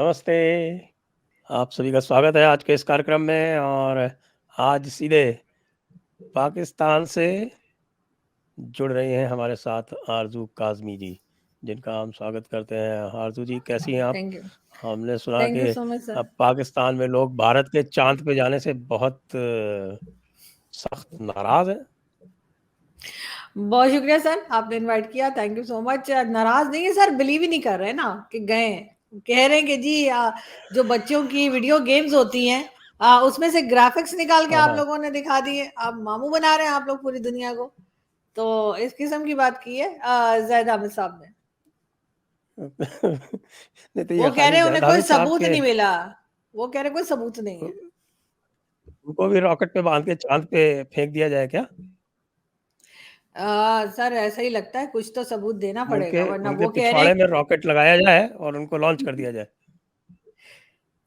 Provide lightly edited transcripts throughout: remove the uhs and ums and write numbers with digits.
नमस्ते। आप सभी का स्वागत है आज के इस कार्यक्रम में और आज सीधे पाकिस्तान से जुड़ रही हैं हमारे साथ आरज़ू काज़मी जी, जिनका हम स्वागत करते हैं। आरज़ू जी कैसी हैं आप? थैंक यू हमने सुना थैंक यू कि सो मच सर। अब पाकिस्तान में लोग भारत के चाँद पे जाने से बहुत सख्त नाराज़ हैं। बहुत शुक्रिया सर, आपने इनवाइट किया। Thank you so much. नाराज नहीं है सर, बिलीव ही नहीं कर रहे हैं ना कि गए हैं। कह रहे हैं कि जी जो बच्चों की वीडियो गेम्स होती हैं उसमें से ग्राफिक्स निकाल के हाँ, आप हाँ। लोगों ने दिखा दिए। आप मामू बना रहे हैं आप लोग पूरी दुनिया को। तो इस किस्म की बात की है ज़ैद हामिद साहब ने। नहीं तो ये वो कह खाली रहे हैं उन्हें ज़ैद कोई हामिद साहब सबूत के नहीं मिला। वो कह रहे कोई सबूत नहीं है। उनको भी रॉकेट पे बांध के चाँद पे फेंक दिया जाए क्या? सर ऐसा ही लगता है, कुछ तो सबूत देना उनके पड़ेगा, वरना उनके वो कह रहे पिछवाड़े हैं में रॉकेट लगाया जाए और उनको लॉन्च कर दिया जाए।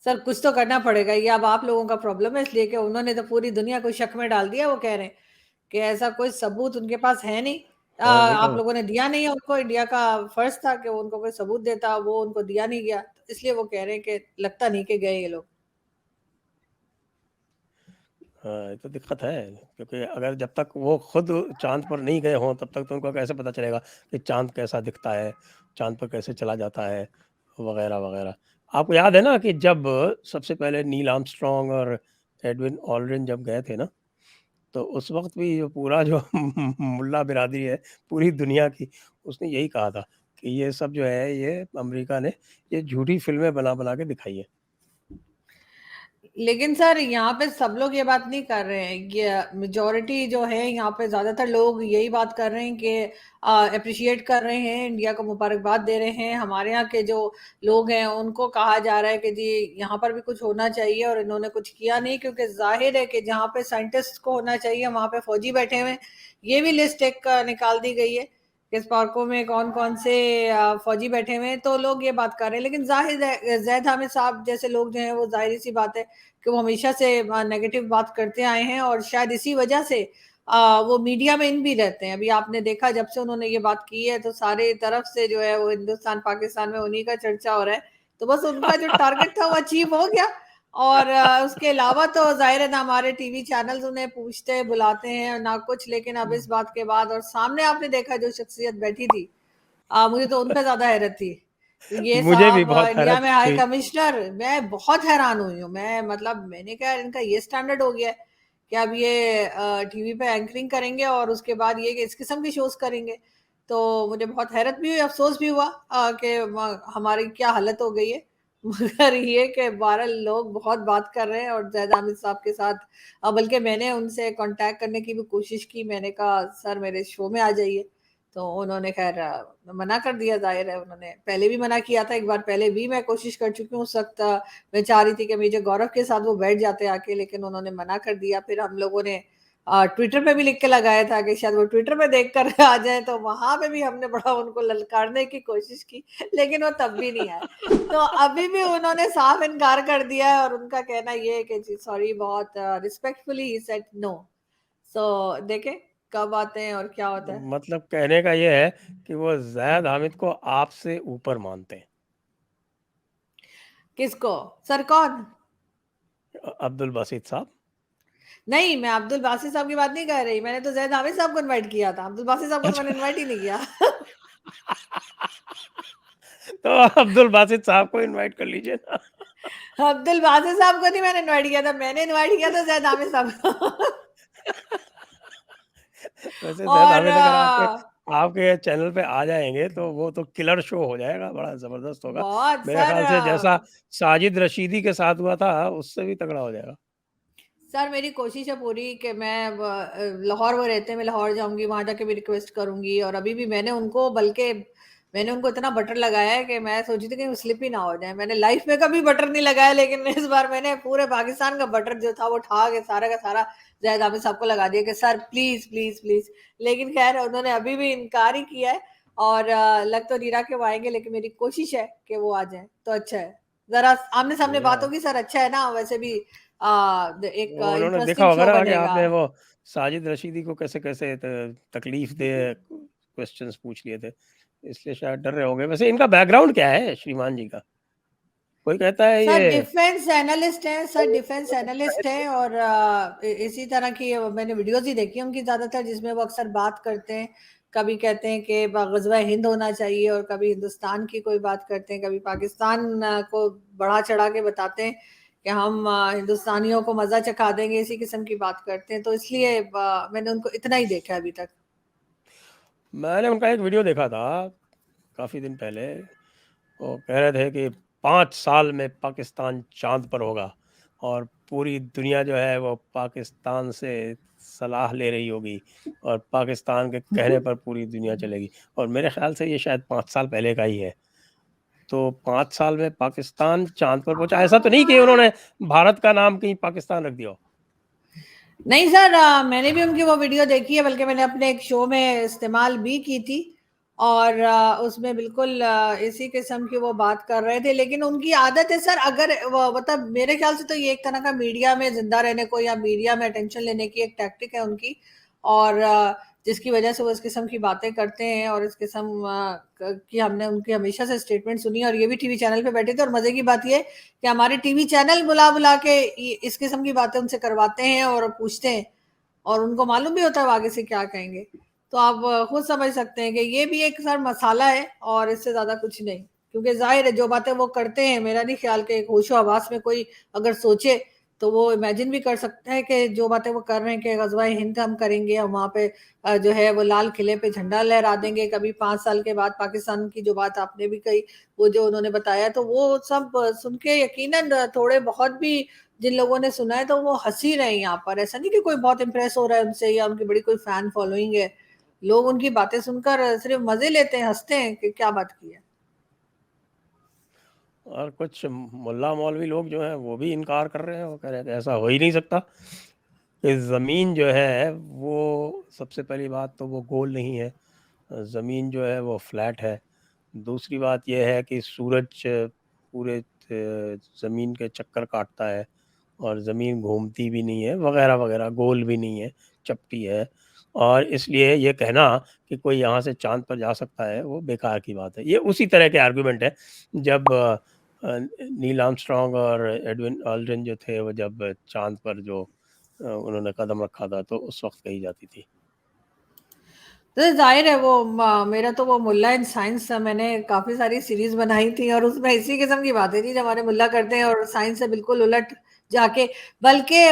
सर कुछ तो करना पड़ेगा। ये अब आप लोगों का प्रॉब्लम है, इसलिए कि उन्होंने तो पूरी दुनिया को शक में डाल दिया। वो कह रहे हैं कि ऐसा कोई सबूत उनके पास है नहीं। हाँ, नहीं आप तो लोगों ने दिया नहीं है उनको। इंडिया का फर्ज था कि वो उनको कोई सबूत देता, वो उनको दिया नहीं गया, तो इसलिए वो कह रहे हैं कि लगता नहीं कि गए ये लोग। हाँ, ये तो दिक्कत है क्योंकि अगर जब तक वो खुद चाँद पर नहीं गए हों तब तक तो उनको कैसे पता चलेगा कि चाँद कैसा दिखता है, चाँद पर कैसे चला जाता है, वगैरह-वगैरह। आपको याद है ना कि जब सबसे पहले नील आर्मस्ट्रांग और एडविन ऑल्ड्रिन जब गए थे ना, तो उस वक़्त भी जो पूरा जो मुल्ला बिरादरी है पूरी दुनिया की, उसने यही कहा था कि ये सब जो है ये अमेरिका ने ये झूठी फ़िल्में बना-बना के दिखाई है। लेकिन सर यहाँ पे सब लोग ये बात नहीं कर रहे हैं। ये मेजोरिटी जो है यहाँ पे ज्यादातर लोग यही बात कर रहे हैं कि अप्रिशिएट कर रहे हैं, इंडिया को मुबारकबाद दे रहे हैं। हमारे यहाँ के जो लोग हैं उनको कहा जा रहा है कि जी यहाँ पर भी कुछ होना चाहिए, और इन्होंने कुछ किया नहीं, क्योंकि जाहिर है कि जहाँ पे साइंटिस्ट को होना चाहिए वहां पे फौजी बैठे हुए हैं। ये भी लिस्ट एक निकाल दी गई है इस पार्कों में कौन कौन से फौजी बैठे हुए हैं। तो लोग ये बात कर रहे हैं, लेकिन जाहिर है जैद हामिद साहब जैसे लोग जो हैं वो जाहिर सी बात है कि वो हमेशा से नेगेटिव बात करते आए हैं, और शायद इसी वजह से वो मीडिया में इन भी रहते हैं। अभी आपने देखा जब से उन्होंने ये बात की है तो सारे तरफ से जो है वो हिंदुस्तान पाकिस्तान में उन्हीं का चर्चा हो रहा है। तो बस उनका जो टारगेट था वो अचीव हो गया। और उसके अलावा तो जाहिर है ना हमारे टीवी चैनल्स उन्हें पूछते बुलाते हैं ना कुछ, लेकिन अब इस बात के बाद और सामने आपने देखा जो शख्सियत बैठी थी, मुझे तो उन पे ज्यादा हैरत थी। ये मुझे भी साहब बहुत इंडिया हैरत में हाई हुई। कमिश्नर, मैं बहुत हैरान हुई हूँ। मैं मतलब मैंने कहा इनका ये स्टैंडर्ड हो गया है कि अब ये टीवी पे एंकरिंग करेंगे और उसके बाद ये कि इस किस्म की शोज करेंगे। तो मुझे बहुत हैरत भी हुई, अफसोस भी हुआ कि हमारी क्या हालत हो गई है। मगर ये कि 12 लोग बहुत बात कर रहे हैं और जैद हामिद साहब के साथ बल्कि मैंने उनसे कांटेक्ट करने की भी कोशिश की। मैंने कहा सर मेरे शो में आ जाइए, तो उन्होंने खैर मना कर दिया। जाहिर है उन्होंने पहले भी मना किया था, एक बार पहले भी मैं कोशिश कर चुकी हूँ। उस वक्त मैं चाह रही थी कि मुझे गौरव के साथ वो बैठ जाते आके, लेकिन उन्होंने मना कर दिया। फिर हम लोगों ने ट्विटर पे भी लिख के लगाया था कि शायद वो ट्विटर पे देख कर आ जाए, तो वहां पे भी हमने बड़ा उनको ललकारने की कोशिश की, लेकिन वो तब भी नहीं आए। तो अभी भी उन्होंने साफ इनकार कर दिया है, और उनका कहना ये है कि जी सॉरी, बहुत रिस्पेक्टफुली ही सेड नो। सो देखें कब आते हैं और क्या होता है। मतलब कहने का ये है कि वो ज़ैद हामिद को आपसे ऊपर मानते हैं। किसको? सर कौन? अब्दुल बासित साहब। नहीं, मैं अब्दुल बासित साहब की बात नहीं कर रही। मैंने तो ज़ैद हामिद साहब को इनवाइट किया था। अब्दुल बासित साहब को तो मैंने अच्छा। इनवाइट ही नहीं किया। तो अब्दुल बासित साहब को इनवाइट कर लीजिए ना। अब्दुल बासित साहब को नहीं मैंने इनवाइट किया था, मैंने इनवाइट किया था ज़ैद हामिद साहब को। वैसे ज़ैद और हामिद अगर आपके आपके चैनल पे आ जाएँगे तो वो तो किलर शो हो जाएगा, बड़ा ज़बरदस्त होगा। बहुत मेरे सर ख़्याल से जैसा साजिद रशीदी के साथ हुआ था, उससे भी तगड़ा हो जाएगा। सर मेरी कोशिश है पूरी कि मैं लाहौर वो रहते हैं, मैं लाहौर जाऊंगी, वहां जाके भी रिक्वेस्ट करूंगी। और अभी भी मैंने उनको इतना बटर लगाया है कि मैं सोची थी कि वो स्लिप ही ना हो जाए। मैंने लाइफ में कभी बटर नहीं लगाया, लेकिन इस बार मैंने पूरे पाकिस्तान का बटर जो था वो उठा के सारा का सारा जायद हामिद साहब को लगा दिया कि सर प्लीज प्लीज प्लीज। लेकिन खैर उन्होंने अभी भी इनकार ही किया है। और लग तो नहीं रहा कि वो आएंगे, लेकिन मेरी कोशिश है कि वो आ जाए तो अच्छा है। जरा आमने सामने बात या होगी सर, अच्छा है ना। वैसे भी एक वो उन्होंने देखा इंटरेस्टिंग होगा शो ना कि बनेगा। आपने वो साजिद रशीदी को कैसे-कैसे तकलीफ दे क्वेश्चंस पूछ लिए थे, इसलिए शायद डर रहे होंगे। वैसे इनका बैकग्राउंड क्या है श्रीमान जी का? कोई कहता है सर ये डिफेंस एनालिस्ट हैं, सर डिफेंस एनालिस्ट हैं, और इसी तरह की मैंने वीडियोस ही देखी हैं उनकी ज्यादातर, जिसमें वो अक्सर बात करते हैं। कभी कहते हैं कि गजवा हिंद होना चाहिए, और कभी हिंदुस्तान की कोई बात करते हैं, कभी पाकिस्तान को बढ़ा चढ़ा के बताते हैं कि हम हिंदुस्तानियों को मजा चखा देंगे, इसी किस्म की बात करते हैं। तो इसलिए मैंने उनको इतना ही देखा अभी तक। मैंने उनका एक वीडियो देखा था काफ़ी दिन पहले। वो कह रहे थे कि 5 साल में पाकिस्तान चांद पर होगा और पूरी दुनिया जो है वो पाकिस्तान से सलाह ले रही होगी और पाकिस्तान के कहने पर पूरी दुनिया चलेगी। और मेरे ख्याल से ये शायद 5 साल पहले का ही है। तो 5 साल में पाकिस्तान चांद पर पहुंचा। ऐसा तो नहीं कि उन्होंने भारत का नाम कहीं पाकिस्तान रख दिया हो। नहीं सर, मैंने भी उनकी वो वीडियो देखी है, बल्कि मैंने अपने एक शो में इस्तेमाल भी की थी। और उसमें बिल्कुल इसी किस्म की वो बात कर रहे थे। लेकिन उनकी आदत है सर, अगर मतलब मेरे ख्याल से तो ये एक तरह का मीडिया में जिंदा रहने को या मीडिया में अटेंशन लेने की एक टैक्टिक है उनकी। और जिसकी वजह से वो इस किस्म की बातें करते हैं, और इस किस्म की हमने उनकी हमेशा से स्टेटमेंट सुनी, और ये भी टीवी चैनल पे बैठे थे। और मजे की बात ये कि हमारे टीवी चैनल बुला बुला के इस किस्म की बातें उनसे करवाते हैं और पूछते हैं, और उनको मालूम भी होता है वो आगे से क्या कहेंगे। तो आप खुद समझ सकते हैं कि ये भी एक सर मसाला है, और इससे ज्यादा कुछ नहीं। क्योंकि जाहिर है जो बातें वो करते हैं, मेरा नहीं ख्याल कि एक होशो हवास में कोई अगर सोचे तो वो इमेजिन भी कर सकता है कि जो बातें वो कर रहे हैं कि गजवाए हिंद हम करेंगे, हम वहाँ पे जो है वो लाल किले पे झंडा लहरा देंगे कभी 5 साल के बाद। पाकिस्तान की जो बात आपने भी कही, वो जो उन्होंने बताया, तो वो सब सुन के यकीनन थोड़े बहुत भी जिन लोगों ने सुना है तो वो हंसी रहे हैं यहाँ पर। ऐसा नहीं कि कोई बहुत इंप्रेस हो रहा है उनसे या उनकी बड़ी कोई फैन फॉलोइंग है। लोग उनकी बातें सुनकर सिर्फ मजे लेते हैं, हंसते हैं कि क्या बात की है। और कुछ मुल्ला मौलवी लोग जो हैं वो भी इनकार कर रहे हैं। वो कह रहे हैं कि ऐसा हो ही नहीं सकता कि ज़मीन जो है वो, सबसे पहली बात तो वो गोल नहीं है। ज़मीन जो है वो फ्लैट है। दूसरी बात यह है कि सूरज पूरे ज़मीन के चक्कर काटता है और ज़मीन घूमती भी नहीं है, वगैरह वगैरह, गोल भी नहीं है, चपटी है। और इसलिए ये कहना कि कोई यहाँ से चांद पर जा सकता है वो बेकार की बात है। ये उसी तरह के आर्गुमेंट है जब नील आर्मस्ट्रांग और एडविन ऑल्ड्रिन जो थे वो जब चांद पर जो उन्होंने कदम रखा था तो उस वक्त कही जाती थी। तो जाहिर है वो मेरा तो वो मुल्ला इन साइंस, मैंने काफी सारी सीरीज बनाई थी और उसमें इसी किस्म की बातें थी जो हमारे मुल्ला करते हैं, और साइंस से बिल्कुल उलट जाके। बल्कि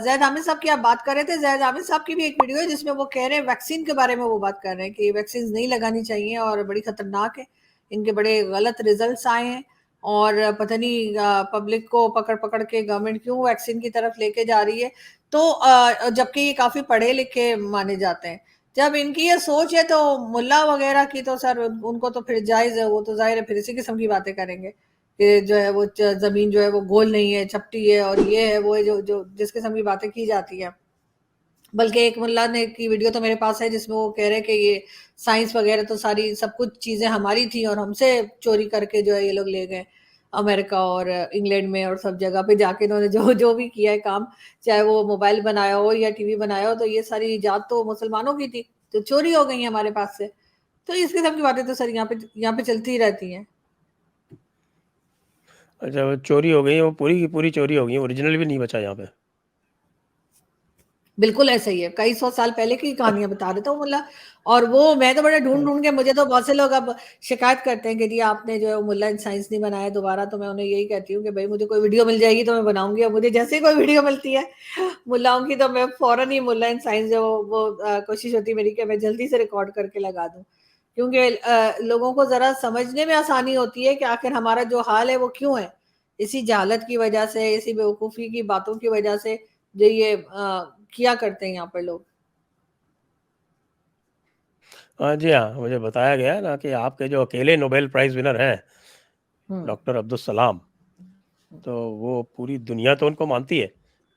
जैद आमिर साहब की आप बात कर रहे थे, जैद आमिर साहब की भी एक वीडियो है जिसमें वो कह रहे हैं वैक्सीन के बारे में, वो बात कर रहे हैं कि वैक्सीन नहीं लगानी चाहिए और बड़ी खतरनाक है, इनके बड़े गलत रिजल्ट आए हैं। और पता नहीं पब्लिक को पकड़ पकड़ के गवर्नमेंट क्यों वैक्सीन की तरफ लेके जा रही है। तो जबकि ये काफी पढ़े लिखे माने जाते हैं। जब इनकी ये सोच है तो मुल्ला वगैरह की तो सर उनको तो फिर जायज है, वो तो जाहिर है फिर इसी किस्म की बातें करेंगे कि जो है वो जमीन जो है वो गोल नहीं है, चपटी है, और ये है वो है, जो जो जिस किस्म की बातें की जाती है। बल्कि एक मुल्ला ने की वीडियो तो मेरे पास है जिसमें वो कह रहे हैं कि ये साइंस वगैरह तो सारी सब कुछ चीजें हमारी थी और हमसे चोरी करके जो है ये लोग ले गए अमेरिका और इंग्लैंड में, और सब जगह पे जाके इन्होंने जो जो भी किया है काम, चाहे वो मोबाइल बनाया हो या टीवी बनाया हो, तो ये सारी इजाद तो मुसलमानों की थी, तो चोरी हो गई है हमारे पास से। तो इस किस्म की बातें तो सर यहाँ पे चलती ही रहती हैं। अच्छा, वो चोरी हो गई, वो पूरी की पूरी चोरी हो गई, ओरिजिनल भी नहीं बचा यहाँ पे। बिल्कुल ऐसा ही है, कई 100 साल पहले की कहानियां बता रहे थे वो मुल्ला। और वो मैं तो बड़े ढूंढ ढूंढ के, मुझे तो बहुत से लोग अब शिकायत करते हैं कि जी आपने जो है वो मुल्ला इन साइंस नहीं बनाया दोबारा। तो मैं उन्हें यही कहती हूँ कि भाई मुझे कोई वीडियो मिल जाएगी तो मैं बनाऊंगी, और मुझे जैसे ही कोई वीडियो मिलती है मुल्लाओं की तो मैं फौरन ही मुल्ला इन साइंस जो वो कोशिश होती है मेरी कि मैं जल्दी से रिकॉर्ड करके लगा दूं। क्योंकि लोगों को जरा समझने में आसानी होती है कि आखिर हमारा जो हाल है वो क्यों है, इसी जहालत की वजह से, इसी बेवकूफ़ी की बातों की वजह से जो ये किया करते हैं यहाँ पर लोग। हाँ जी, हाँ, मुझे बताया गया है ना कि आपके जो अकेले नोबेल प्राइज़ विनर हैं, हम्म। डॉक्टर अब्दुल सलाम, तो वो पूरी दुनिया तो उनको मानती है,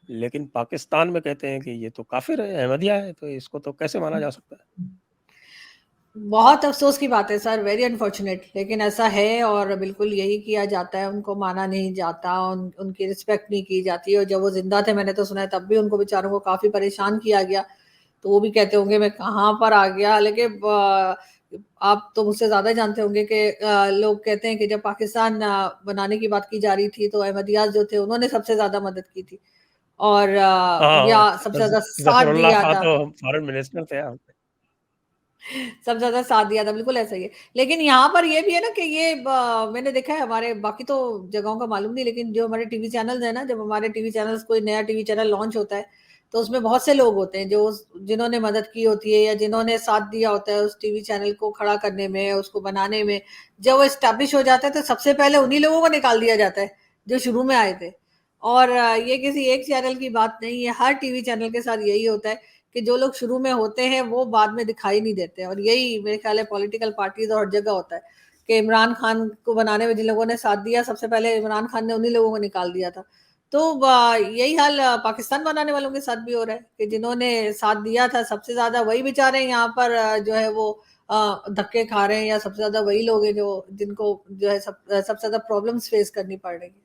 लेकिन पाकिस्तान में कहते हैं कि ये तो काफ़िर है, अहमदिया है, तो इसको तो कैसे माना जा सकता है? बहुत अफसोस की बात है सर, वेरी अनफॉर्चुनेट, लेकिन ऐसा है और बिल्कुल यही किया जाता है। उनको माना नहीं जाता, उनकी रिस्पेक्ट नहीं की जाती। और जब वो जिंदा थे मैंने तो सुना है तब भी उनको बेचारों को काफी परेशान किया गया। तो वो भी कहते होंगे मैं कहाँ पर आ गया। लेकिन आप तो मुझसे ज़्यादा जानते होंगे कि लोग कहते हैं कि जब पाकिस्तान बनाने की बात की जा रही थी, तो अहमदियाज़ जो थे, उन्होंने सबसे ज़्यादा मदद की थी और हाँ, या सबसे ज़्यादा साथ ज़फ़रुल्लाह दिया खां था। तो फॉरेन मिनिस्टर थे। सबसे ज़्यादा साथ दिया था, बिल्कुल ऐसा ही है। लेकिन यहाँ पर ये भी है ना कि ये मैंने देखा है हमारे बाकी तो जगहों का मालूम नहीं, लेकिन जो हमारे टीवी चैनल्स हैं ना, जब हमारे टीवी चैनल्स कोई नया टीवी चैनल लॉन्च होता है, तो उसमें बहुत से लोग होते हैं जो जिन्होंने मदद की होती है या जिन्होंने साथ दिया होता है उस टीवी चैनल को खड़ा करने में, उसको बनाने में। जब वो एस्टेब्लिश हो जाता है, तो सबसे पहले उन्हीं लोगों को निकाल दिया जाता है, जो शुरू में आए थे। और ये किसी एक चैनल की बात नहीं है, हर टीवी चैनल के साथ यही होता है कि जो लोग शुरू में होते हैं वो बाद में दिखाई नहीं देते, और यही मेरे ख्याल है पॉलिटिकल पार्टीज और हर जगह होता है कि इमरान खान को बनाने में जिन लोगों ने साथ दिया, सबसे पहले इमरान खान ने उन्हीं लोगों को निकाल दिया था। तो यही हाल पाकिस्तान बनाने वालों के साथ भी हो रहा है कि जिन्होंने साथ दिया था सबसे ज्यादा वही बेचारे यहाँ पर जो है वो धक्के खा रहे हैं, या सबसे ज्यादा वही लोग हैं जो जिनको जो है सबसे ज्यादा प्रॉब्लम्स फेस करनी पड़ रही है।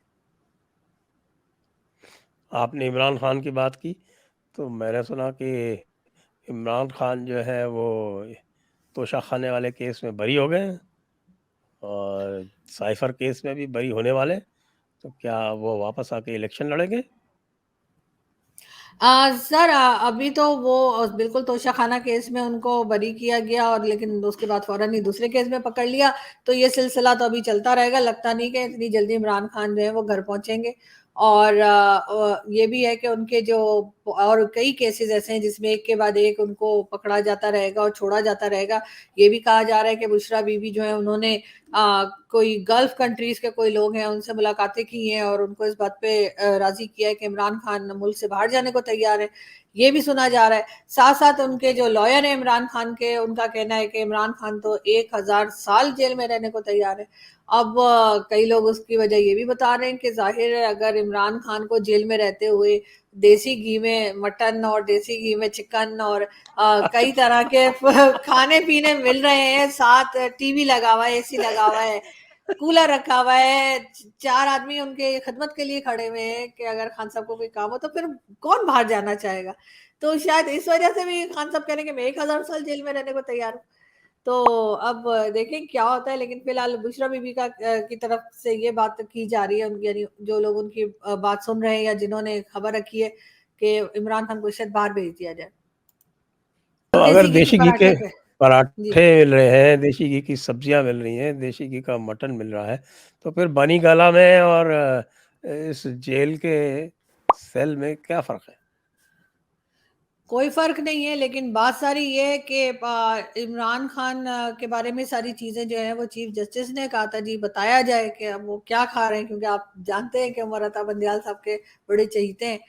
आपने इमरान खान की बात की, तो मैंने सुना कि इमरान खान जो है वो तोशा खाने वाले केस में बरी हो गए हैं और साइफर केस में भी बरी होने वाले। तो क्या वो वापस आके इलेक्शन लड़ेंगे? सर अभी तो वो बिल्कुल तोशाखाना केस में उनको बरी किया गया, और लेकिन उसके बाद फौरन ही दूसरे केस में पकड़ लिया। तो ये सिलसिला तो अभी चलता रहेगा, लगता नहीं कि इतनी जल्दी इमरान खान जो है वो घर पहुंचेंगे। और ये भी है कि उनके जो और कई केसेस ऐसे हैं जिसमें एक के बाद एक उनको पकड़ा जाता रहेगा और छोड़ा जाता रहेगा। ये भी कहा जा रहा है कि बुशरा बीबी जो है उन्होंने कोई गल्फ कंट्रीज के कोई लोग हैं उनसे मुलाकातें की हैं और उनको इस बात पे राजी किया है कि इमरान खान मुल्क से बाहर जाने को तैयार है। ये भी सुना जा रहा है। साथ साथ उनके जो लॉयर है इमरान खान के, उनका कहना है कि इमरान खान तो 1000 साल जेल में रहने को तैयार है। अब कई लोग उसकी वजह ये भी बता रहे हैं कि जाहिर है अगर इमरान खान को जेल में रहते हुए देसी घी में मटन और देसी घी में चिकन और कई तरह के खाने पीने मिल रहे हैं, साथ टीवी लगा हुआ है, एसी लगा हुआ है, कूलर रखा हुआ है, 4 आदमी उनके खिदमत के लिए खड़े हुए हैं कि अगर खान साहब को कोई काम हो तो फिर कौन बाहर जाना चाहेगा। तो शायद इस वजह से भी खान साहब कह रहे हैं कि मैं 1000 साल जेल में रहने को तैयार हूँ। तो अब देखें क्या होता है, लेकिन फिलहाल बुशरा बीबी का की तरफ से ये बात की जा रही है, उनकी यानी जो लोग उनकी बात सुन रहे हैं या जिन्होंने खबर रखी है कि इमरान खान को शायद बाहर भेज दिया जाए तो और अगर देसी घी के देशी घी के पराठे पे। जी। पराठे मिल रहे हैं, देशी घी की सब्जियां मिल रही हैं, देशी घी का मटन मिल रहा है, तो फिर बनी गाला में और इस जेल के सेल में क्या फर्क है? कोई फ़र्क नहीं है, लेकिन बात सारी ये है कि इमरान खान के बारे में सारी चीज़ें जो हैं वो चीफ जस्टिस ने कहा था जी बताया जाए कि अब वो क्या खा रहे हैं, क्योंकि आप जानते हैं कि उमर अता बंदयाल साहब के बड़े चहीते हैं।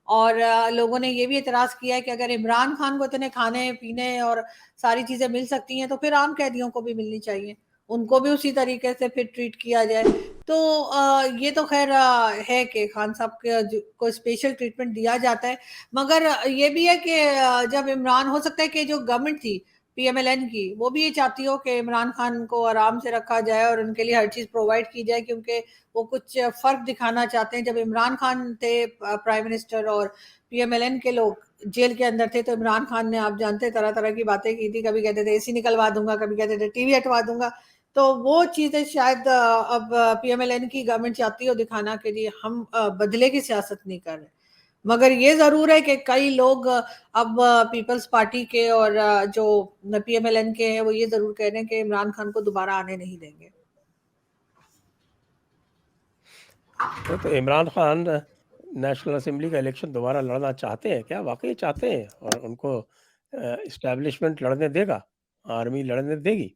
और लोगों ने ये भी एतराज़ किया है कि अगर इमरान खान को इतने खाने-पीने और सारी चीज़ें मिल सकती हैं, तो फिर आम कैदियों को भी मिलनी चाहिए। उनको भी उसी तरीके से फिर ट्रीट किया जाए। तो ये तो ख़ैर है कि खान साहब के को स्पेशल ट्रीटमेंट दिया जाता है। मगर ये भी है कि जब इमरान हो सकता है कि जो गवर्नमेंट थी पीएमएलएन की, वो भी ये चाहती हो कि इमरान खान को आराम से रखा जाए और उनके लिए हर चीज़ प्रोवाइड की जाए, क्योंकि वो कुछ फ़र्क दिखाना चाहते हैं। जब इमरान खान थे प्राइम मिनिस्टर और पीएमएलएन के लोग जेल के अंदर थे, तो इमरान खान ने आप जानते हैं तरह-तरह की बातें की थी। कभी कहते थे एसी निकलवा दूँगा, कभी कहते थे टीवी हटवा दूँगा। तो वो चीज़ें शायद अब पीएमएलएन की गवर्नमेंट चाहती हो दिखाना कि जी हम बदले की सियासत नहीं कर रहे। मगर ये ज़रूर है कि कई लोग अब पीपल्स पार्टी के और जो पीएमएलएन के हैं वो ये ज़रूर कह रहे हैं कि इमरान खान को दोबारा आने नहीं देंगे। तो इमरान खान नेशनल असेंबली का इलेक्शन दोबारा लड़ना चाहते हैं क्या? वाक़ई चाहते हैं और उनको एस्टेब्लिशमेंट लड़ने देगा? आर्मी लड़ने देगी?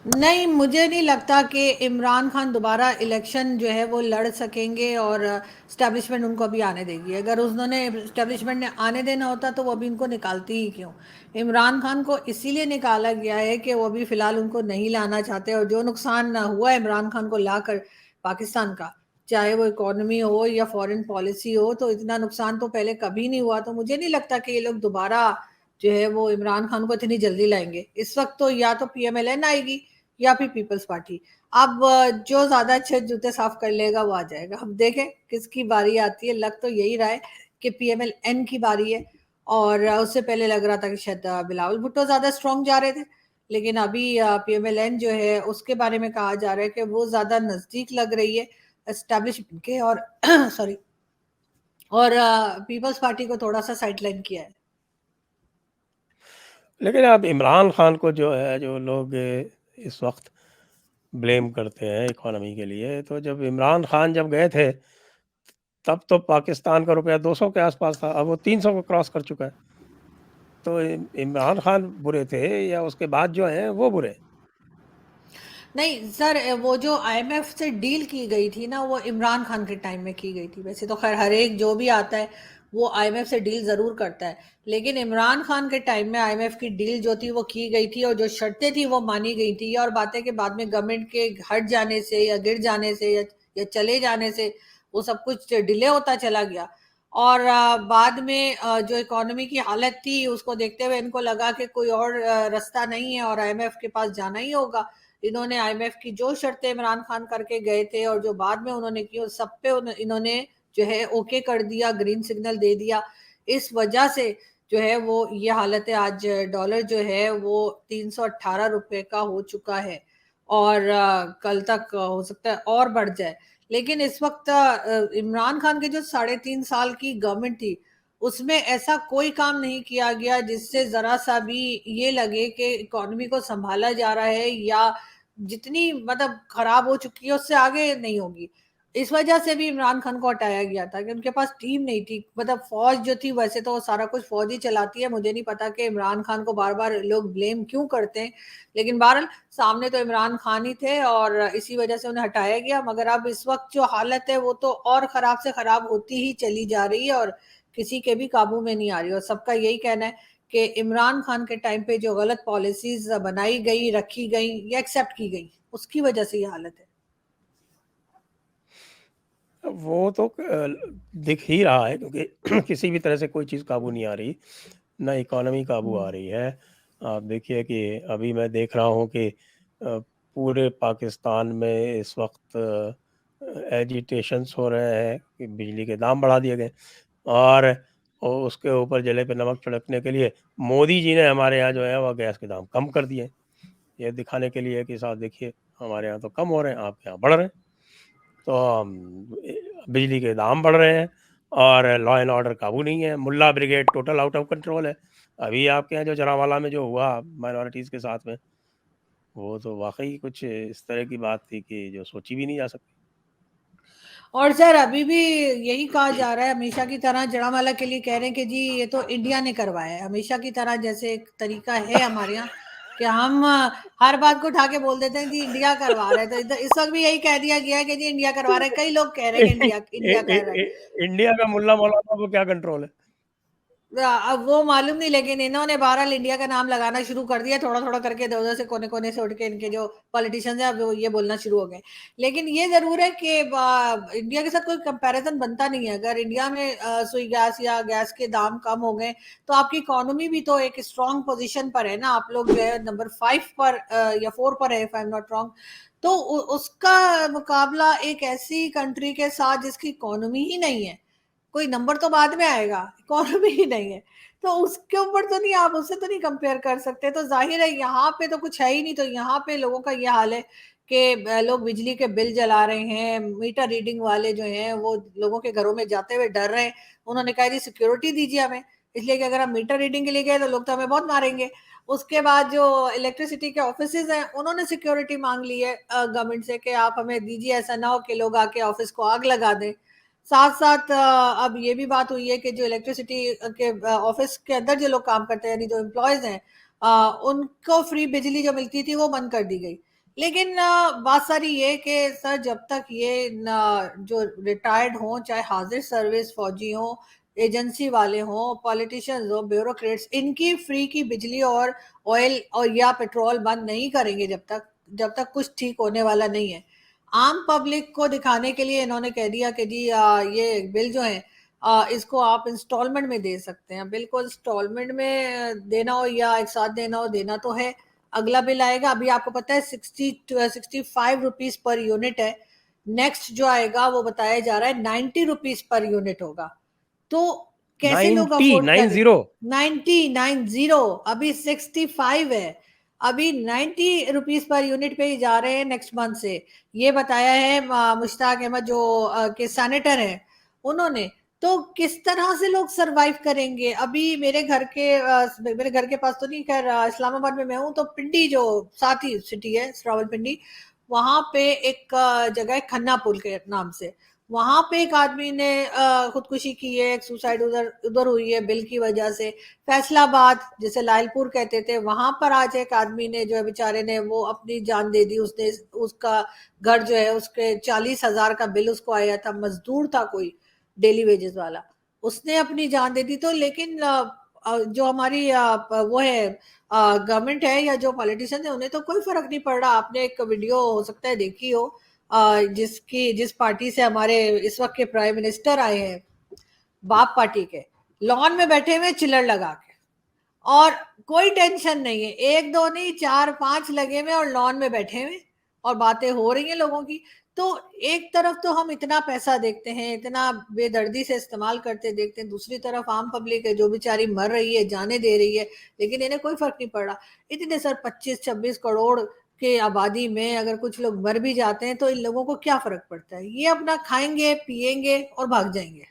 नहीं, मुझे नहीं लगता कि इमरान खान दोबारा इलेक्शन जो है वो लड़ सकेंगे और एस्टेब्लिशमेंट उनको अभी आने देगी। अगर उन्होंने एस्टेब्लिशमेंट ने आने देना होता तो वो अभी उनको निकालती ही क्यों? इमरान खान को इसीलिए निकाला गया है कि वो अभी फ़िलहाल उनको नहीं लाना चाहते, और जो नुकसान हुआ है इमरान खान को लाकर पाकिस्तान का, चाहे वो इकॉनमी हो या फ़ॉरेन पॉलिसी हो, तो इतना नुकसान तो पहले कभी नहीं हुआ। तो मुझे नहीं लगता कि ये लोग दोबारा जो है वो इमरान खान को इतनी जल्दी लाएँगे। इस वक़्त तो या तो पीएमएलएन आएगी या फिर पीपल्स पार्टी। अब जो ज़्यादा अच्छे जूते साफ कर लेगा वो आ जाएगा। अब देखें किसकी बारी आती है, लग तो यही रहा है कि पीएमएलएन की बारी है। और उससे पहले लग रहा था कि शायद बिलावल भुट्टो ज्यादा स्ट्रांग जा रहे थे, लेकिन अभी पीएमएलएन जो है उसके बारे में कहा जा रहा है कि वो ज्यादा नजदीक लग रही है एस्टेब्लिशमेंट के, और सॉरी, और पीपल्स पार्टी को थोड़ा सा साइडलाइन किया है। लेकिन अब इमरान खान को जो है, जो लोग इस वक्त ब्लेम करते हैं इकोनॉमी के लिए, तो जब इमरान खान जब गए थे तब तो पाकिस्तान का रुपया 200 के आसपास था, अब वो 300 को क्रॉस कर चुका है। तो इमरान खान बुरे थे या उसके बाद जो हैं वो बुरे? नहीं सर, वो जो आईएमएफ से डील की गई थी ना, वो इमरान खान के टाइम में की गई थी। वैसे तो खैर हर एक जो भी आता है वो आईएमएफ से डील जरूर करता है, लेकिन इमरान खान के टाइम में आईएमएफ की डील जो थी वो की गई थी, और जो शर्तें थी वो मानी गई थी। और बातें के बाद में गवर्नमेंट के हट जाने से या गिर जाने से या चले जाने से वो सब कुछ डिले होता चला गया। और बाद में जो इकोनॉमी की हालत थी उसको देखते हुए इनको लगा कि कोई और रास्ता नहीं है और आईएमएफ के पास जाना ही होगा। इन्होंने आईएमएफ की जो शर्तें इमरान खान करके गए थे और जो बाद में उन्होंने की, उस सब पे इन्होंने जो है ओके कर दिया, ग्रीन सिग्नल दे दिया। इस वजह से जो है वो ये हालत है। आज डॉलर जो है वो 318 रुपए का हो चुका है, और कल तक हो सकता है और बढ़ जाए। लेकिन इस वक्त इमरान खान के जो 3.5 साल की गवर्नमेंट थी उसमें ऐसा कोई काम नहीं किया गया जिससे जरा सा भी ये लगे कि इकोनॉमी को संभाला जा रहा है, या जितनी मतलब खराब हो चुकी है उससे आगे नहीं होगी। इस वजह से भी इमरान खान को हटाया गया था कि उनके पास टीम नहीं थी। मतलब फौज जो थी, वैसे तो सारा कुछ फौज ही चलाती है, मुझे नहीं पता कि इमरान खान को बार बार लोग ब्लेम क्यों करते हैं। लेकिन बहरहाल सामने तो इमरान खान ही थे और इसी वजह से उन्हें हटाया गया। मगर अब इस वक्त जो हालत है वो तो और खराब से खराब होती ही चली जा रही है, और किसी के भी काबू में नहीं आ रही। और सबका यही कहना है कि इमरान खान के टाइम पे जो गलत पॉलिसीज बनाई गई, रखी गई या एक्सेप्ट की गई, उसकी वजह से ये हालत है। वो तो दिख ही रहा है, क्योंकि किसी भी तरह से कोई चीज़ काबू नहीं आ रही, ना इकोनॉमी काबू आ रही है। आप देखिए कि अभी मैं देख रहा हूँ कि पूरे पाकिस्तान में इस वक्त एजिटेशंस हो रहे हैं कि बिजली के दाम बढ़ा दिए गए, और उसके ऊपर जले पे नमक छिड़कने के लिए मोदी जी ने हमारे यहाँ जो है वह गैस के दाम कम कर दिए, ये दिखाने के लिए कि साहब देखिए हमारे यहाँ तो कम हो रहे हैं, आपके यहाँ बढ़ रहे हैं। तो बिजली के दाम बढ़ रहे हैं और लॉ एंड ऑर्डर काबू नहीं है, मुल्ला brigade total out of control है। अभी आपके यहाँ जो जरावाला में जो हुआ माइनॉरिटीज़ के साथ में, वो तो वाकई कुछ इस तरह की बात थी कि जो सोची भी नहीं जा सकती। और सर अभी भी यही कहा जा रहा है, हमेशा की तरह जड़ावाला के लिए कह रहे हैं कि जी ये तो इंडिया ने करवाया है। हमेशा की तरह जैसे एक तरीका है हमारे यहाँ कि हम हर बात को उठा के बोल देते हैं जी इंडिया करवा रहा है। तो इस वक्त भी यही कह दिया गया है कि जी इंडिया करवा रहा है। कई लोग कह रहे हैं कि इंडिया इंडिया कर रहा है। इंडिया का मुल्ला मौलाना को क्या कंट्रोल है? अब वो मालूम नहीं, लेकिन इन्होंने बहरहाल इंडिया का नाम लगाना शुरू कर दिया थोड़ा थोड़ा करके। इधर उधर से कोने कोने से उठ के इनके जो पॉलिटिशियंस हैं अब वो ये बोलना शुरू हो गए। लेकिन ये जरूर है कि इंडिया के साथ कोई कंपैरिजन बनता नहीं है। अगर इंडिया में सुई गैस या गैस के दाम कम हो गए तो आपकी इकोनॉमी भी तो एक स्ट्रांग पोजीशन पर है ना। आप लोग जो है नंबर 5 पर या 4 पर है, if I am not wrong. तो उसका मुकाबला एक ऐसी कंट्री के साथ जिसकी इकोनॉमी ही नहीं है, कोई नंबर तो बाद में आएगा, इकोनॉमी ही नहीं है, तो उसके ऊपर तो नहीं, आप उससे तो नहीं कंपेयर कर सकते। तो जाहिर है यहाँ पे तो कुछ है ही नहीं। तो यहाँ पे लोगों का ये हाल है कि लोग बिजली के बिल जला रहे हैं। मीटर रीडिंग वाले जो हैं वो लोगों के घरों में जाते हुए डर रहे हैं। उन्होंने कहा जी सिक्योरिटी दीजिए हमें, इसलिए कि अगर हम मीटर रीडिंग के लिए गए तो लोग तो हमें बहुत मारेंगे। उसके बाद जो इलेक्ट्रिसिटी के ऑफिस हैं उन्होंने सिक्योरिटी मांग ली है गवर्नमेंट से कि आप हमें दीजिए, ऐसा ना हो कि लोग आके ऑफिस को आग लगा दें। साथ साथ अब ये भी बात हुई है कि जो इलेक्ट्रिसिटी के ऑफिस के अंदर जो लोग काम करते हैं, यानी जो एम्प्लॉयज हैं, उनको फ्री बिजली जो मिलती थी वो बंद कर दी गई। लेकिन बात सारी ये कि सर जब तक ये जो रिटायर्ड हों, चाहे हाजिर सर्विस फौजी हों, एजेंसी वाले हों, पॉलिटिशियंस हो, ब्यूरोक्रेट्स, इनकी फ्री की बिजली और ऑयल और या पेट्रोल बंद नहीं करेंगे जब तक कुछ ठीक होने वाला नहीं है। आम पब्लिक को दिखाने के लिए इन्होंने कह दिया कि जी ये बिल जो है इसको आप इंस्टॉलमेंट में दे सकते हैं। बिल को इंस्टॉलमेंट में देना हो या एक साथ देना हो, देना तो है। अगला बिल आएगा, अभी आपको पता है 65 रुपीज पर यूनिट है। नेक्स्ट जो आएगा वो बताया जा रहा है 90 रुपीज पर यूनिट होगा। तो कैसे लोग 90 अफोर्ड कर रहे? 90 90 अभी 65 है, अभी 90 रुपीज पर यूनिट पे ही जा रहे हैं नेक्स्ट मंथ से। ये बताया है मुश्ताक अहमद जो के सेनेटर हैं उन्होंने। तो किस तरह से लोग सरवाइव करेंगे? अभी मेरे घर के पास तो नहीं, खैर इस्लामाबाद में मैं हूँ, तो पिंडी जो साथ ही सिटी है रावलपिंडी, वहां पे एक जगह है खन्ना पुल के नाम से, वहां पे एक आदमी ने खुदकुशी की है, एक सुसाइड उधर उधर हुई है बिल की वजह से। फैसलाबाद जिसे लालपुर कहते थे, वहां पर आज एक आदमी ने जो है बेचारे ने वो अपनी जान दे दी। उसने उसका घर जो है उसके 40,000 का बिल उसको आया था, मजदूर था कोई डेली वेजेस वाला, उसने अपनी जान दे दी। तो लेकिन जो हमारी वो है गवर्नमेंट है या जो पॉलिटिशियन है उन्हें तो कोई फर्क नहीं पड़ रहा। आपने एक वीडियो हो सकता है देखी हो, जिस पार्टी से हमारे इस वक्त के प्राइम मिनिस्टर आए हैं, बाप पार्टी के, लॉन में बैठे हुए चिल्लर लगा के, और कोई टेंशन नहीं है, एक दो नहीं चार पांच लगे हुए और लॉन में बैठे हुए और बातें हो रही हैं लोगों की। तो एक तरफ तो हम इतना पैसा देखते हैं, इतना बेदर्दी से इस्तेमाल करते देखते हैं, दूसरी तरफ आम पब्लिक है जो बेचारी मर रही है, जाने दे रही है, लेकिन इन्हें कोई फर्क नहीं पड़ रहा। इतने सर 25-26 करोड़ के आबादी में अगर कुछ लोग मर भी जाते हैं तो इन लोगों को क्या फर्क पड़ता है? ये अपना खाएंगे पिएंगे और भाग जाएंगे,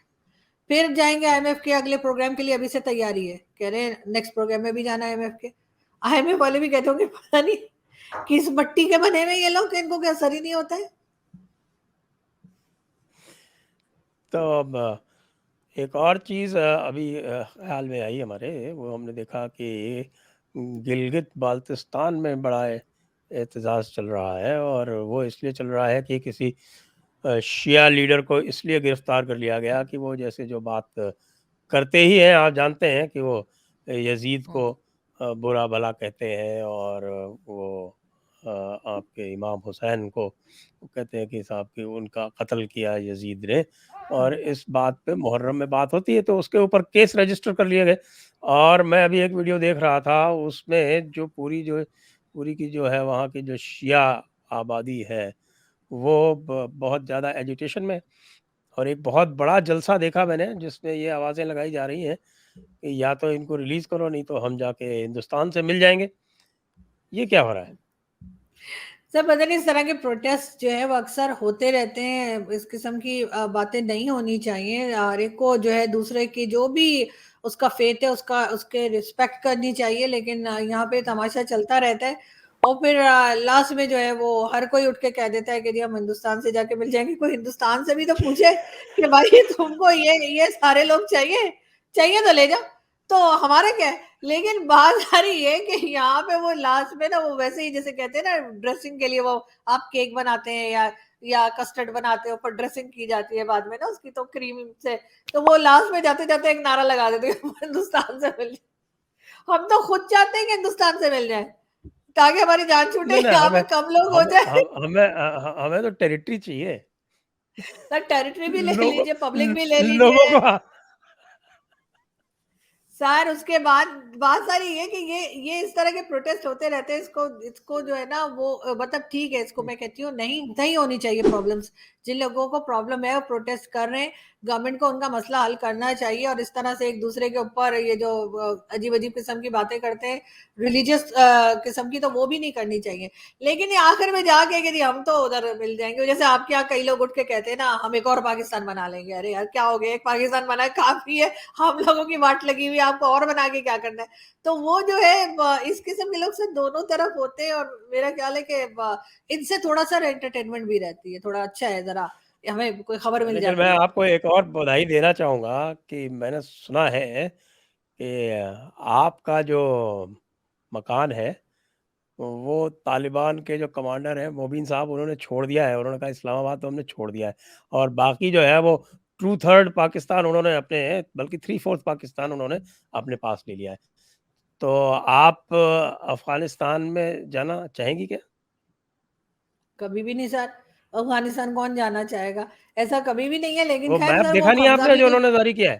फिर जाएंगे आईएमएफ के अगले प्रोग्राम के लिए। अभी से तैयारी है, कह रहे हैं नेक्स्ट प्रोग्राम में भी जाना है आईएमएफ के। आईएमएफ वाले भी कहते होंगे पता नहीं किस मट्टी के बने हुए ये लोग, इनको क्या असर ही नहीं होता है। तो अब एक और चीज़ अभी ख्याल में आई हमारे, वो हमने देखा कि गिलगित बाल्तिस्तान में बड़ा एहतजाज चल रहा है, और वो इसलिए चल रहा है कि किसी शिया लीडर को इसलिए गिरफ्तार कर लिया गया कि वो जैसे जो बात करते ही हैं, आप जानते हैं कि वो यजीद को बुरा भला कहते हैं, और वो आपके इमाम हुसैन को वो कहते हैं कि साहब कि उनका कत्ल किया यजीद ने, और इस बात पे मुहर्रम में बात होती है तो उसके ऊपर केस रजिस्टर कर लिए गए। और मैं अभी एक वीडियो देख रहा था, उसमें जो पूरी की जो है वहाँ की जो शिया आबादी है वो बहुत ज़्यादा एजिटेशन में, और एक बहुत बड़ा जलसा देखा मैंने जिसमें ये आवाज़ें लगाई जा रही हैं कि या तो इनको रिलीज़ करो, नहीं तो हम जाके हिंदुस्तान से मिल जाएँगे। ये क्या हो रहा है? सर पता नहीं, इस तरह के प्रोटेस्ट जो है वो अक्सर होते रहते हैं। इस किस्म की बातें नहीं होनी चाहिए। हर एक को जो है दूसरे की जो भी उसका फेथ है उसका उसके रिस्पेक्ट करनी चाहिए, लेकिन यहाँ पे तमाशा चलता रहता है। और फिर लास्ट में जो है वो हर कोई उठ के कह देता है कि जी हम हिंदुस्तान से जाके मिल जाएंगे। कोई हिंदुस्तान से भी तो पूछे कि भाई तुमको ये सारे लोग चाहिए, चाहिए तो ले जाओ, तो हमारा क्या है। लेकिन बात सारी ये कि यहाँ पे वो लास्ट में ना वो वैसे ही जैसे कहते हैं ना ड्रेसिंग के लिए वो आप केक बनाते हैं या कस्टर्ड बनाते हो, पर ड्रेसिंग की जाती है बाद में ना उसकी, तो क्रीम से, तो वो लास्ट में जाते जाते एक नारा लगा देते हैं हिंदुस्तान से मिल जाए। हम तो खुद चाहते हैं कि हिंदुस्तान से मिल जाए ताकि हमारी जान छूटे, नहीं, नहीं, यहाँ पे हमें कम लोग हो हम जाए। हमें तो टेरिटरी चाहिए। सर टेरिटरी भी ले लोगों लीजिए, पब्लिक भी ले लोगों लीजिए को सर। उसके बाद बात सारी ये कि ये इस तरह के प्रोटेस्ट होते रहते हैं। इसको इसको जो है ना वो मतलब ठीक है, इसको मैं कहती हूँ नहीं नहीं होनी चाहिए प्रॉब्लम्स। जिन लोगों को प्रॉब्लम है वो प्रोटेस्ट कर रहे हैं, गवर्नमेंट को उनका मसला हल करना चाहिए। और इस तरह से एक दूसरे के ऊपर ये जो अजीब अजीब किस्म की बातें करते हैं रिलीजियस किस्म की, तो वो भी नहीं करनी चाहिए। लेकिन ये आखिर में जाके कि हम तो उधर मिल जाएंगे, जैसे आपके यहाँ कई लोग उठ के कहते हैं ना हम एक और पाकिस्तान बना लेंगे। अरे यार क्या हो गया, एक पाकिस्तान बना काफी है, हम लोगों की वाट लगी हुई है, आपको और बना के क्या करना है। तो वो जो है इस किस्म के लोग से दोनों तरफ होते हैं, और मेरा ख्याल है कि इनसे थोड़ा सा एंटरटेनमेंट भी रहती है, थोड़ा अच्छा है जरा हमें कोई खबर मिल लेकिन मैं जाती है। आपको एक और बधाई देना चाहूँगा कि मैंने सुना है कि आपका जो मकान है, वो तालिबान के जो कमांडर हैं मोबीन साहब, उन्होंने छोड़ दिया है। उन्होंने कहा इस्लामाबाद तो हमने छोड़ दिया है, और बाकी जो है वो 2/3 पाकिस्तान उन्होंने अपने, बल्कि 3/4 पाकिस्तान उन्होंने अपने पास ले लिया है। तो आप अफ़गानिस्तान में जाना चाहेंगी क्या? कभी भी नहीं सर, अफगानिस्तान कौन जाना चाहेगा, ऐसा कभी भी नहीं है। लेकिन वो खैर मैप सर वो देखा नहीं कब्जा आपने भी जो नहीं, उन्होंने जारी किया है?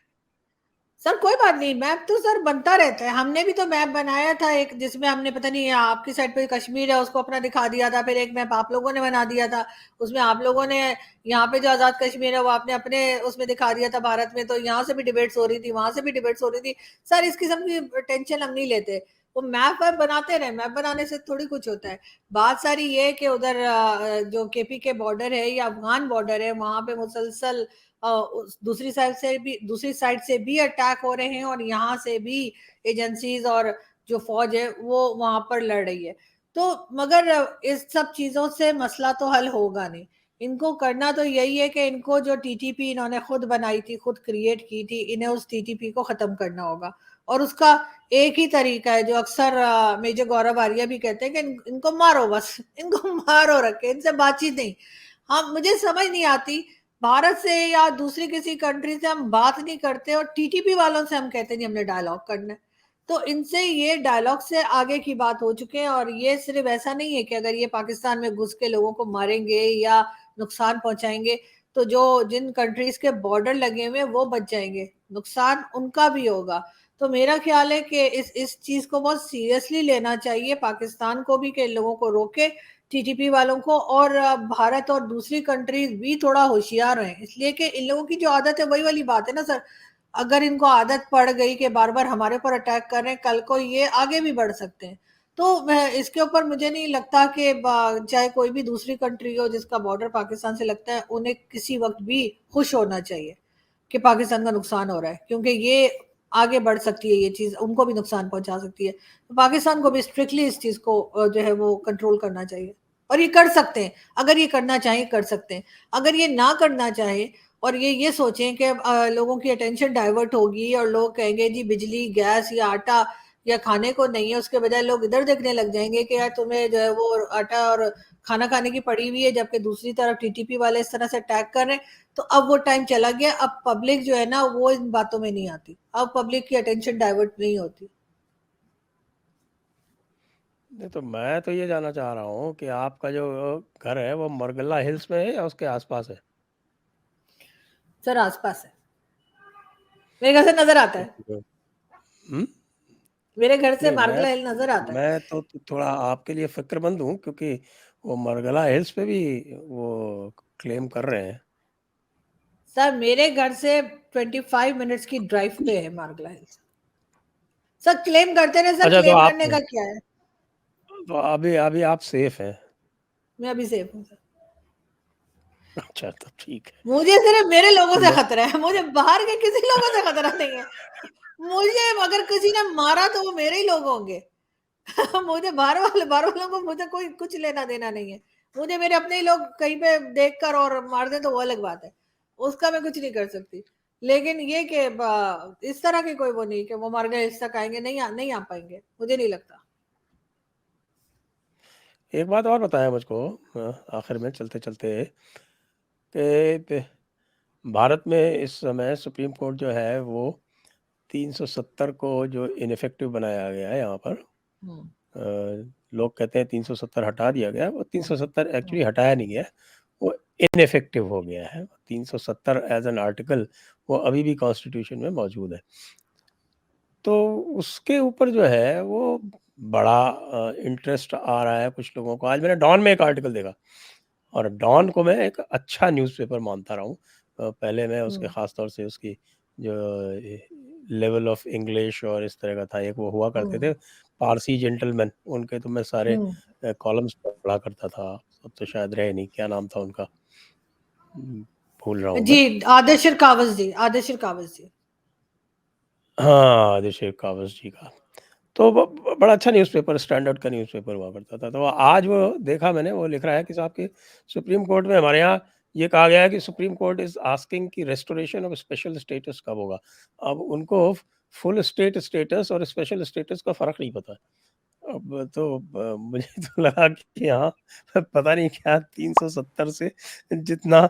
सर कोई बात नहीं, मैप तो सर बनता रहता है। हमने भी तो मैप बनाया था एक, जिसमें हमने पता नहीं आपकी साइड पे कश्मीर है उसको अपना दिखा दिया था, फिर एक मैप आप लोगों ने बना दिया था, उसमें आप लोगों ने यहाँ पे जो आजाद कश्मीर है वो आपने अपने उसमें दिखा दिया था भारत में, तो यहाँ से भी डिबेट्स हो रही थी, वहां से भी डिबेट्स हो रही थी। सर इस किस्म की टेंशन हम नहीं लेते, वो मैप वैप बनाते रहे, मैप बनाने से थोड़ी कुछ होता है। बात सारी ये है कि उधर जो केपी के बॉर्डर है या अफगान बॉर्डर है, वहां पे मुसलसल दूसरी साइड से भी अटैक हो रहे हैं, और यहाँ से भी एजेंसीज और जो फौज है वो वहां पर लड़ रही है। तो मगर इस सब चीजों से मसला तो हल होगा नहीं। इनको करना तो यही है कि इनको जो टीटीपी इन्होंने खुद बनाई थी, खुद क्रिएट की थी, इन्हें उस टीटीपी को खत्म करना होगा। और उसका एक ही तरीका है, जो अक्सर मेजर गौरव आर्या भी कहते हैं कि इनको मारो, बस इनको मारो रखे, इनसे बातचीत नहीं। हम, मुझे समझ नहीं आती, भारत से या दूसरी किसी कंट्री से हम बात नहीं करते और टीटीपी वालों से हम कहते नहीं हमने डायलॉग करना है। तो इनसे ये डायलॉग से आगे की बात हो चुके हैं, और ये सिर्फ ऐसा नहीं है कि अगर ये पाकिस्तान में घुस के लोगों को मारेंगे या नुकसान पहुंचाएंगे तो जो जिन कंट्रीज के बॉर्डर लगे हुए हैं वो बच जाएंगे, नुकसान उनका भी होगा। तो मेरा ख्याल है कि इस चीज को बहुत सीरियसली लेना चाहिए पाकिस्तान को भी, कि इन लोगों को रोके, टीटीपी वालों को, और भारत और दूसरी कंट्रीज भी थोड़ा होशियार हैं, इसलिए कि इन लोगों की जो आदत है वही वाली बात है ना सर। अगर इनको आदत पड़ गई कि बार बार हमारे ऊपर अटैक कर रहे हैं, कल को ये आगे भी बढ़ सकते हैं। तो इसके ऊपर मुझे नहीं लगता कि चाहे कोई भी दूसरी कंट्री हो जिसका बॉर्डर पाकिस्तान से लगता है, उन्हें किसी वक्त भी खुश होना चाहिए कि पाकिस्तान का नुकसान हो रहा है, क्योंकि ये आगे बढ़ सकती है, ये चीज उनको भी नुकसान पहुंचा सकती है। तो पाकिस्तान को भी स्ट्रिक्टली इस चीज को जो है वो कंट्रोल करना चाहिए, और ये कर सकते हैं। अगर ये करना चाहें कर सकते हैं, अगर ये ना करना चाहे और ये सोचें कि लोगों की अटेंशन डाइवर्ट होगी और लोग कहेंगे जी बिजली गैस या आटा या खाने को नहीं है, उसके बजाय लोग इधर देखने लग जाएंगे कि यार तुम्हें जो है वो आटा और खाना खाने की पड़ी हुई है, जबकि दूसरी तरफ टीटीपी वाले इस तरह से अटैक कर रहे हैं। तो अब वो टाइम चला गया, अब पब्लिक जो है ना वो इन बातों में नहीं आती, अब पब्लिक की अटेंशन डाइवर्ट नहीं होती। नहीं तो मैं तो ये जानना चाह रहा हूँ कि आपका जो घर है वो मरगला हिल्स में है या उसके आसपास है? सर आसपास है, मेरे घर से नजर आता है, तो हम्म मेरे घर से नहीं, मार्गला हिल नजर आता है। मैं तो थोड़ा आपके लिए फिक्रमंद हूँ, क्योंकि वो मरगला हिल्स पे भी वो क्लेम कर रहे हैं। सर मेरे घर से 25 मिनट्स की ड्राइव पे है मार्गला हिल्स। सर क्लेम करते रहे, सर अच्छा, तो क्लेम आप करने का क्या है। तो अभी अभी आप सेफ हैं? मैं अभी सेफ हूँ सर। अच्छा, तो ठीक है। मुझे सिर्फ मेरे लोगों तो से मैं खतरा है, मुझे बाहर के किसी लोगों से खतरा नहीं है। मुझे अगर किसी ने मारा तो वो मेरे ही लोग होंगे। मुझे बाहर वालों को मुझे कोई कुछ लेना देना नहीं है। मुझे मेरे अपने ही लोग कहीं पे देखकर और मार दे तो वो अलग बात है, उसका मैं कुछ नहीं कर सकती। लेकिन ये कि इस तरह की कोई वो नहीं कि वो मर गए इस तक आएंगे, नहीं आ पाएंगे, मुझे नहीं लगता। एक बात और बताया मुझको, आखिर में चलते चलते, कि भारत में इस समय सुप्रीम कोर्ट जो है वो 370 को जो इनफेक्टिव बनाया गया है यहाँ पर। हम्म। लोग कहते हैं 370 हटा दिया गया, वो 370 हम्म। एक्चुअली हटाया नहीं गया, वो इनफेक्टिव हो गया है। 370 एज एन आर्टिकल वो अभी भी कॉन्स्टिट्यूशन में मौजूद है। तो उसके ऊपर जो है वो बड़ा इंटरेस्ट आ रहा है कुछ लोगों को। आज मैंने डॉन में एक आर्टिकल देखा, और डॉन को मैं एक अच्छा न्यूज़पेपर मानता रहा हूँ। पहले मैं उसके हम्म। ख़ास तौर से उसकी जो लेवल ऑफ इंग्लिश और इस तरह का था, एक वो हुआ करते हम्म। थे पारसी जेंटलमैन, उनके तो मैं सारे हम्म। कॉलम्स पढ़ा करता था। अब तो शायद रहे नहीं, क्या नाम था उनका, भूल रहा हूँ जी, मैं। आदर्श कावस जी, आदर्श कावस जी। हाँ, अभिषेक कावस जी का। तो बड़ा अच्छा न्यूज़पेपर, स्टैंडर्ड का न्यूज़पेपर हुआ करता था। तो आज वो देखा मैंने, वो लिख रहा है कि साहब कि सुप्रीम कोर्ट में हमारे यहाँ ये कहा गया है कि सुप्रीम कोर्ट इज़ आस्किंग कि रेस्टोरेशन ऑफ स्पेशल स्टेटस कब होगा। अब उनको फुल स्टेट स्टेटस और स्पेशल स्टेटस का फ़र्क नहीं पता। अब तो मुझे तो लगा कि हाँ, पता नहीं क्या 370 से जितना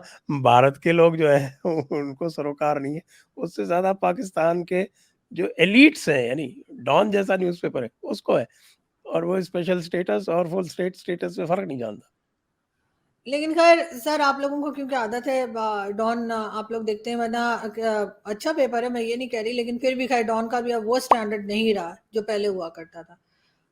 भारत के लोग जो हैं उनको सरोकार नहीं है, उससे ज़्यादा पाकिस्तान के जो एलीट्स हैं, यानी डॉन जैसा न्यूज़पेपर है, उसको है। और वो स्पेशल स्टेटस और फुल स्टेट स्टेटस में फ़र्क नहीं जानता। लेकिन खैर सर, आप लोगों को क्योंकि आदत है, डॉन आप लोग देखते हैं, वरना अच्छा पेपर है, मैं ये नहीं कह रही, लेकिन फिर भी खैर डॉन का भी अब वो स्टैंडर्ड नहीं रहा जो पहले हुआ करता था।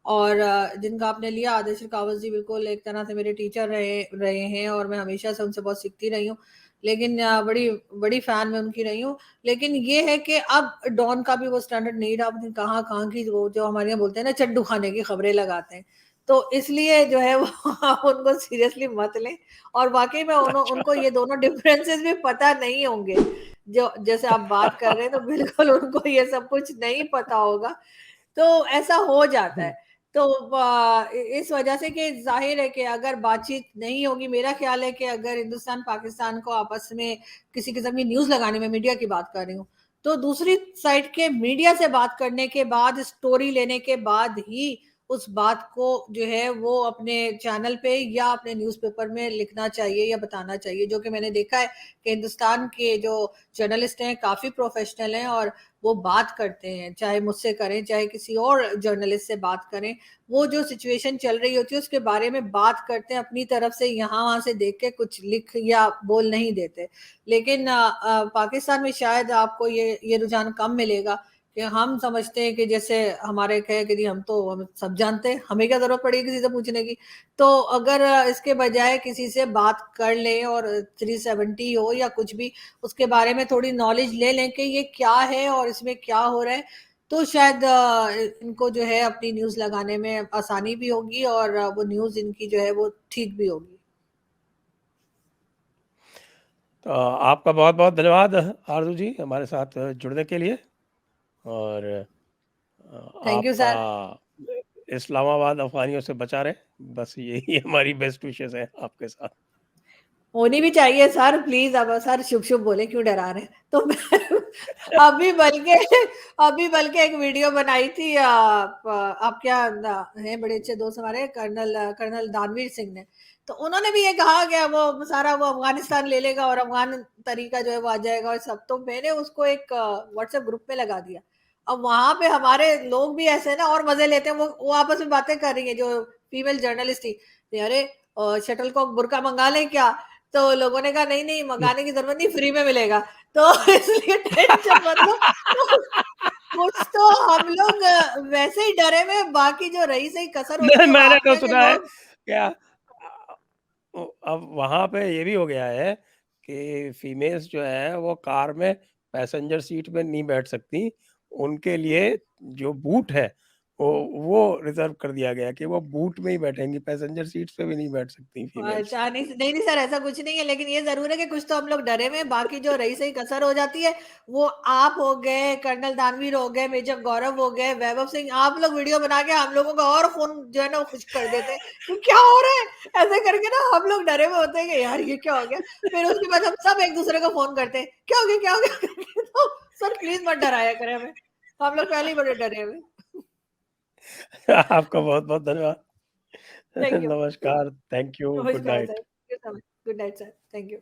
और जिनका आपने लिया, आदिल शेखावत जी बिल्कुल एक तरह से मेरे टीचर रहे रहे हैं, और मैं हमेशा से उनसे बहुत सीखती रही हूँ, लेकिन बड़ी बड़ी फैन मैं उनकी रही हूँ। लेकिन ये है कि अब डॉन का भी वो स्टैंडर्ड नहीं रहा, अपनी कहाँ कहाँ की वो जो हमारे यहाँ बोलते हैं ना, चड्डू खाने की खबरें लगाते हैं। तो इसलिए जो है वो आप उनको सीरियसली मत लें। और वाकई में अच्छा। उनको ये दोनों डिफरेंसेस भी पता नहीं होंगे, जो जैसे आप बात कर रहे हैं, तो बिल्कुल उनको ये सब कुछ नहीं पता होगा। तो ऐसा हो जाता है। तो इस वजह से कि ज़ाहिर है कि अगर बातचीत नहीं होगी, मेरा ख़्याल है कि अगर हिंदुस्तान, पाकिस्तान को आपस में किसी किस्म की न्यूज़ लगाने में, मीडिया की बात कर रही हूँ, तो दूसरी साइड के मीडिया से बात करने के बाद, स्टोरी लेने के बाद ही उस बात को जो है वो अपने चैनल पे या अपने न्यूज़पेपर में लिखना चाहिए या बताना चाहिए। जो कि मैंने देखा है कि हिंदुस्तान के जो जर्नलिस्ट हैं काफ़ी प्रोफ़ेशनल हैं, और वो बात करते हैं, चाहे मुझसे करें, चाहे किसी और जर्नलिस्ट से बात करें। वो जो सिचुएशन चल रही होती है उसके बारे में बात करते हैं, अपनी तरफ से यहाँ-वहाँ से देख के कुछ लिख या बोल नहीं देते। लेकिन पाकिस्तान में शायद आपको ये रुझान कम मिलेगा कि हम समझते हैं कि जैसे हमारे कहे कि जी हम सब जानते हैं, हमें क्या ज़रूरत पड़ी किसी से पूछने की। तो अगर इसके बजाय किसी से बात कर लें, और 370 हो या कुछ भी, उसके बारे में थोड़ी नॉलेज ले लें कि ये क्या है और इसमें क्या हो रहा है, तो शायद इनको जो है अपनी न्यूज़ लगाने में आसानी भी होगी, और वो न्यूज़ इनकी जो है वो ठीक भी होगी। तो आपका बहुत-बहुत धन्यवाद आरज़ू जी, हमारे साथ जुड़ने के लिए। और थैंक यू आपका सर। इस्लामाबाद अफ़गानियों से बचा रहे, बस यही हमारी बेस्ट विशेज़ हैं आपके साथ। होनी भी चाहिए सर, प्लीज़। अब सर शुभ-शुभ बोले, क्यों डरा रहे हैं? तो मैं अभी बल्कि अभी बल्कि एक वीडियो बनाई थी, आप क्या हैं बड़े अच्छे दोस्त हमारे, कर्नल दानवीर सिंह ने। तो उन्होंने भी ये कहा कि वो सारा वो अफ़गानिस्तान ले लेगा और अफ़गान तरीका जो है वो आ जाएगा और सब। तो मैंने उसको एक व्हाट्सएप ग्रुप में लगा दिया। अब वहाँ पे हमारे लोग भी ऐसे ना और मज़े लेते हैं, वो आपस में बातें कर रही हैं, जो फीमेल जर्नलिस्ट थी। अरे शटलकॉक बुर्का मँगा लें क्या? तो लोगों ने कहा नहीं नहीं, मंगाने की जरूरत नहीं, फ्री में मिलेगा। तो इसलिए टेंशन मत लो। तो कुछ तो हम लोग वैसे ही डरे हुए, बाकी जो रही सही कसर होती नहीं, है मैंने वहां तो पे के सुना है लोग। क्या अब वहाँ पे ये भी हो गया है कि फीमेल्स जो है वो कार में पैसेंजर सीट में नहीं बैठ सकती। उनके लिए जो बूट है वो वो रिज़र्व कर दिया गया है कि वो बूट में ही बैठेंगी, पैसेंजर सीट्स पे भी नहीं बैठ सकती फीमेल्स। अच्छा, नहीं नहीं नहीं सर, ऐसा कुछ नहीं है, लेकिन ये जरूर है कि कुछ तो हम लोग डरे हुए, बाकी जो रही सही कसर हो जाती है, वो आप हो गए, कर्नल दानवीर हो गए, मेजर गौरव हो गए, वैभव सिंह, आप लोग वीडियो बना के हम लोगों का और फोन जो है ना वो खुश कर देते हैं कि क्या हो रहा है। ऐसे करके ना हम लोग डरे हुए होते हैं कि यार ये क्या हो गया। फिर उसके बाद हम सब एक दूसरे को फोन करते हैं, क्या हो गया क्या हो गया करके। तो सर प्लीज मत डराया करें हमें, हम लोग पहले ही बड़े डरे हुए। आपका बहुत-बहुत धन्यवाद। Thank you. नमस्कार, थैंक यू, गुड नमस्कार night. Sir, good night sir, thank you.